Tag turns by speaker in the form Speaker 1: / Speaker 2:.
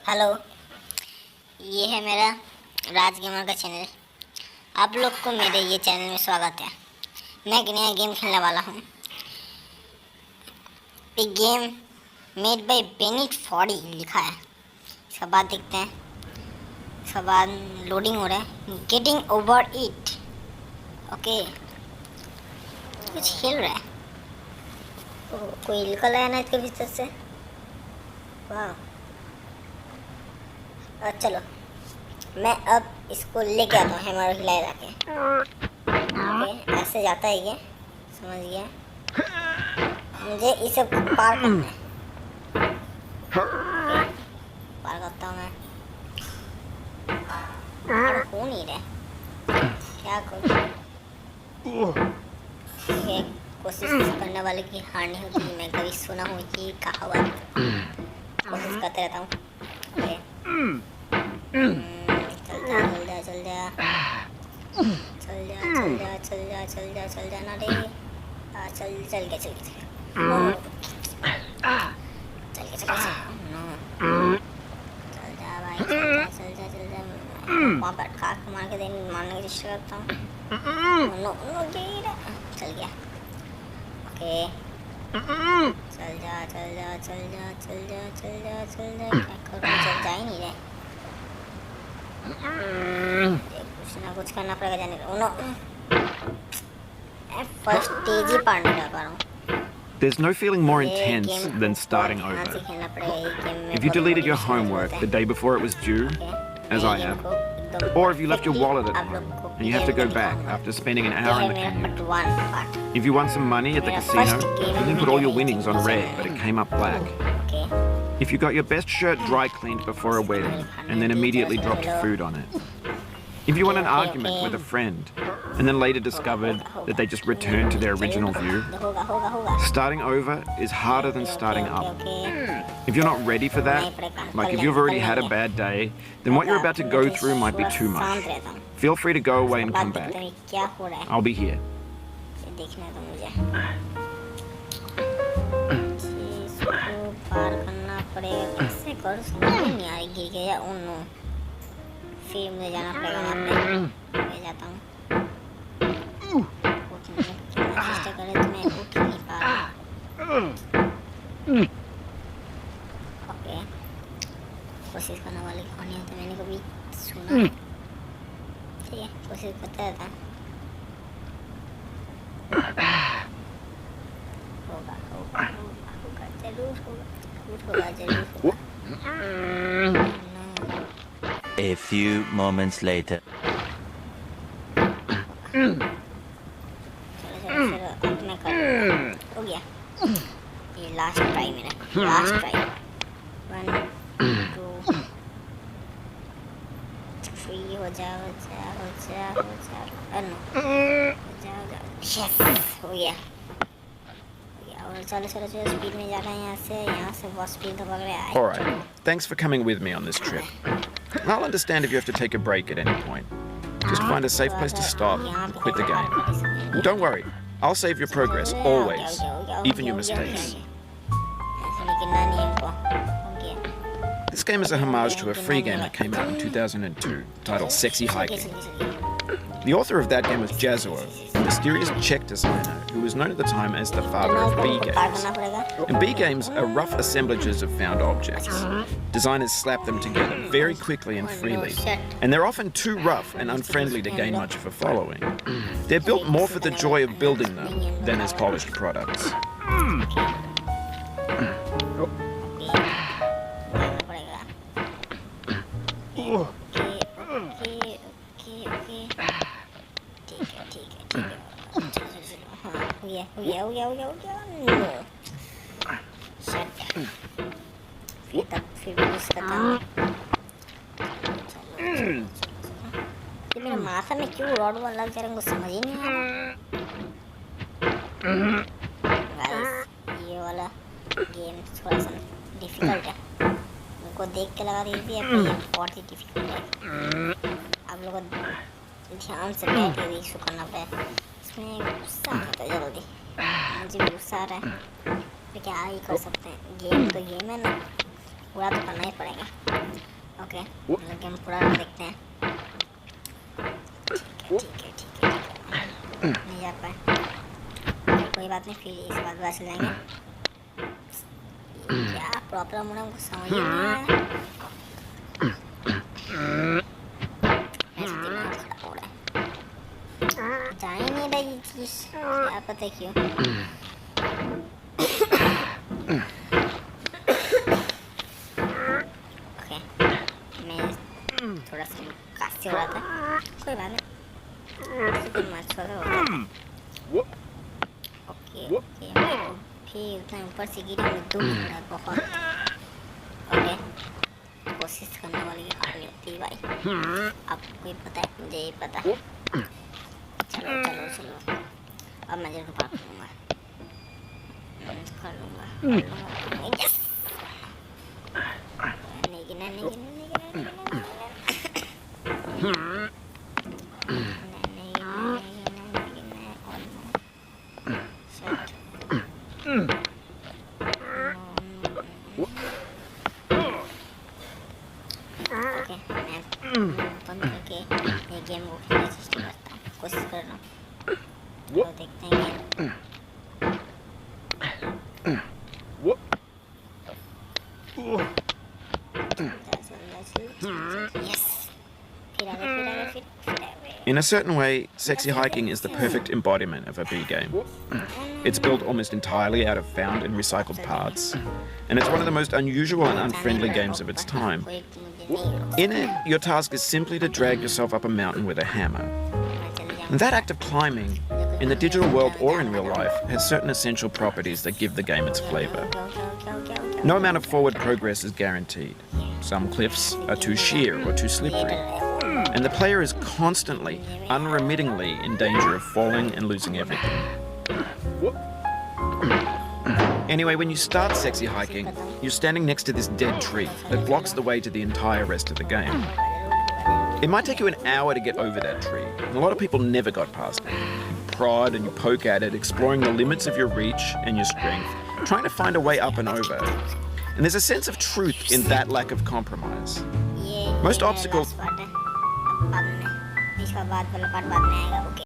Speaker 1: Hello, ये है मेरा राज गेमर का चैनल। आप लोग को मेरे ये चैनल में स्वागत है। मैं एक नया गेम खेलने वाला हूँ। एक गेम मेड बाय बेनिट फॉडी लिखा है। इसका बाद देखते हैं। इसका बाद लोडिंग हो रहा है। Getting over it. ओके, कुछ खेल रहा है। कोई निकल आया ना इसके भीतर से। वाह, चलो मैं अब इसको लेके आता हूँ हैमर हिला हिला के। ओके, ऐसे जाता है ये, समझ गया। मुझे इसे पार करना है। पार करता हूँ मैं। पार हो नहीं रहा, क्या करूँ। कोशिश करने वाले की हार नहीं होती। मैं कभी सुना हूँ कि कहावत। कोशिश करते रहता हूँ। चल जा ना रे। चल के वहाँ पर कार को मार के मारने की कोशिश करता हूँ। चल गया। ओके, चल जा। क्या करूँ, चल जा ही नहीं रहे। कुछ ना कुछ करना पड़ेगा जाने का। फर्स्ट स्टेज ही पार नहीं कर पा रहा हूँ।
Speaker 2: There's no feeling more intense than starting over. If you deleted your homework the day before it was due, as I have, or if you left your wallet at home and you have to go back after spending an hour in the commute. If you won some money at the casino, you then put all your winnings on red, but it came up black. If you got your best shirt dry cleaned before a wedding and then immediately dropped food on it. If you won an argument with a friend and then later discovered that they just returned to their original view. Starting over is harder than starting up. If you're not ready for that, like if you've already had a bad day, then what you're about to go through might be too much. Feel free to go away and come back. I'll be here.
Speaker 1: फिर मुझे जाना पड़ेगा वहाँ पे। मैं जाता हूँ। चेष्टा करे तो मैं उठ ही नहीं पा रहा। ओके, कोशिश करने वाले कौन नहीं होते, मैंने कभी सुना। ठीक है, कोशिश करता रहता। होगा जरूर होगा।
Speaker 3: A few moments later.
Speaker 1: हो गया। ये लास्ट ट्राई मेरा, लास्ट ट्राई। 1 2 3 हो जा। यस, हो गया। और चलो स्पीड में जा रहे हैं यहाँ से बहुत स्पीड तो पकड़ रहा है।
Speaker 2: All right, thanks for coming with me on this trip. I'll understand if you have to take a break at any point. Just find a safe place to stop and quit the game. Don't worry, I'll save your progress always, even your mistakes. This game is a homage to a free game that came out in 2002 titled Sexy Hiking. The author of that game was Jazuo, a mysterious Czech designer who was known at the time as the father of B games. And B games are rough assemblages of found objects. Designers slap them together very quickly and freely, and they're often too rough and unfriendly to gain much of a following. They're built more for the joy of building them than as polished products.
Speaker 1: हो गया। फिर ये मेरे माथा में क्यों rod वाला लग जा रहा है, मुझे समझ ही नहीं आ रहा। ये वाला गेम थोड़ा सा डिफिकल्ट है। उनको देख के लगा दीजिए ये बहुत ही डिफिकल्ट है। आप लोगों को ध्यान से बैठ के इसको करना पड़ेगा। इसमें गुस्सा आता है जल्दी, मुझे गुस्सा आ रहा है। क्या ही कर सकते हैं, गेम तो गेम है ना। पूरा तो करना ही पड़ेगा। ओके मतलब गेम पूरा देखते हैं। ठीक है नहीं जा पाए कोई बात नहीं, फिर इस बात चले जाएंगे। क्या प्रॉब्लम हो रहा है हमको समझ ही नहीं आ रहा है। ऐसे दिमाग खराब हो रहा है, जा ही नहीं रही ये चीज़, क्या पता क्यों। ओके मैं थोड़ा सा काफी हो रहा था, कोई बात नहीं, ओके मैं फिर उतना ऊपर से गिरा, मैं दुख हो रहा है बहुत। ओके कोशिश करने वाली हार नहीं होती भाई, आपको ही पता है, मुझे ही पता है। चलो अब मैं जरूर पार करूँगा, कर लूँगा। यस नहीं गिना ओके मैं बंद करके ये गेम को खेलने की चेष्टा करता हूँ, कोशिश कर रहा हूँ। चलो देखते हैं यस फिर आगे
Speaker 2: In a certain way, Sexy Hiking is the perfect embodiment of a B game. It's built almost entirely out of found and recycled parts, and it's one of the most unusual and unfriendly games of its time. In it, your task is simply to drag yourself up a mountain with a hammer. And that act of climbing, in the digital world or in real life, has certain essential properties that give the game its flavour. No amount of forward progress is guaranteed. Some cliffs are too sheer or too slippery, and the player is constantly, unremittingly in danger of falling and losing everything. Anyway, when you start Sexy Hiking, you're standing next to this dead tree that blocks the way to the entire rest of the game. It might take you an hour to get over that tree, and a lot of people never got past it. You prod and you poke at it, exploring the limits of your reach and your strength, trying to find a way up and over. And there's a sense of truth in that lack of compromise. Most obstacles...